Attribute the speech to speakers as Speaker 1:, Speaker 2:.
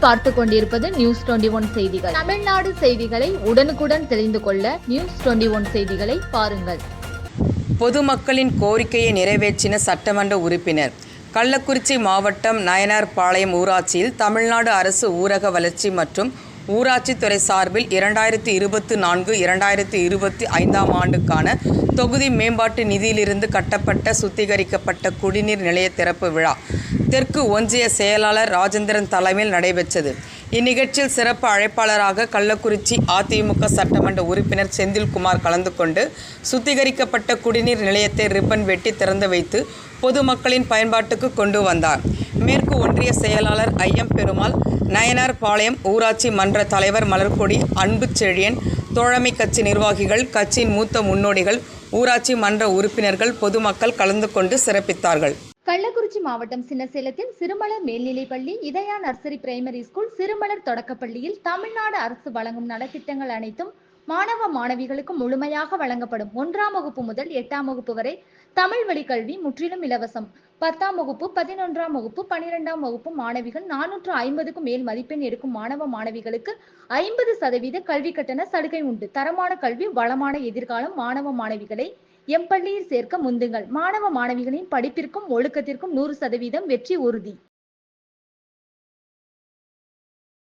Speaker 1: நீங்கள் பார்த்து கொண்டிருப்பது நியூஸ் 21 செய்திகள். தமிழ்நாடு செய்திகளை உடனுக்குடன் தெரிந்து கொள்ள நியூஸ் 21 செய்திகளை பாருங்கள்.
Speaker 2: பொதுமக்களின் கோரிக்கையை நிறைவேற்றின சட்டமன்ற உறுப்பினர். கள்ளக்குறிச்சி மாவட்டம் நயனார்பாளையம் ஊராட்சியில் தமிழ்நாடு அரசு ஊரக வளர்ச்சி மற்றும் ஊராட்சித்துறை சார்பில் 2024-2025 ஆண்டுக்கான தொகுதி மேம்பாட்டு நிதியிலிருந்து கட்டப்பட்ட சுத்திகரிக்கப்பட்ட குடிநீர் நிலைய திறப்பு விழா தெற்கு ஒன்றிய செயலாளர் ராஜேந்திரன் தலைமையில் நடைபெற்றது. இந்நிகழ்ச்சியில் சிறப்பு அழைப்பாளராக கள்ளக்குறிச்சி அதிமுக சட்டமன்ற உறுப்பினர் செந்தில்குமார் கலந்து கொண்டு சுத்திகரிக்கப்பட்ட குடிநீர் நிலையத்தை ரிப்பன் வெட்டி திறந்து வைத்து பொதுமக்களின் பயன்பாட்டுக்கு கொண்டு வந்தார். மேற்கு ஒன்றிய செயலாளர் ஐயம் பெருமாள், நயனார்பாளையம் ஊராட்சி மன்ற தலைவர் மலர்கொடி, அன்பு செழியன், தோழமை கட்சி நிர்வாகிகள், கட்சியின் மூத்த முன்னோடிகள், ஊராட்சி மன்ற உறுப்பினர்கள், பொதுமக்கள் கலந்து கொண்டு சிறப்பித்தார்கள்.
Speaker 1: கள்ளக்குறிச்சி மாவட்டம் சின்னசேலத்தில் சிறுமலர் மேல்நிலைப்பள்ளி, இதயா நர்சரி பிரைமரி ஸ்கூல், சிறுமலர் தொடக்கப்பள்ளியில் தமிழ்நாடு அரசு வழங்கும் நலத்திட்டங்கள் அனைத்தும் மாணவ மாணவிகளுக்கு முழுமையாக வழங்கப்படும். 1ஆம் வகுப்பு முதல் 8ஆம் வகுப்பு வரை தமிழ் வழி கல்வி முற்றிலும் இலவசம். 10ஆம் வகுப்பு, 11ஆம் வகுப்பு, 12ஆம் வகுப்பு மாணவிகள் 450க்கும் மேல் மதிப்பெண் எடுக்கும் மாணவ மாணவிகளுக்கு 50% கல்வி கட்டண சலுகை உண்டு. தரமான கல்வி, வளமான எதிர்காலம். மாணவ மாணவிகளை எம் பள்ளியில் சேர்க்க முந்துங்கள். மாணவ மாணவிகளின் படிப்பிற்கும் ஒழுக்கத்திற்கும் 100% வெற்றி உறுதி.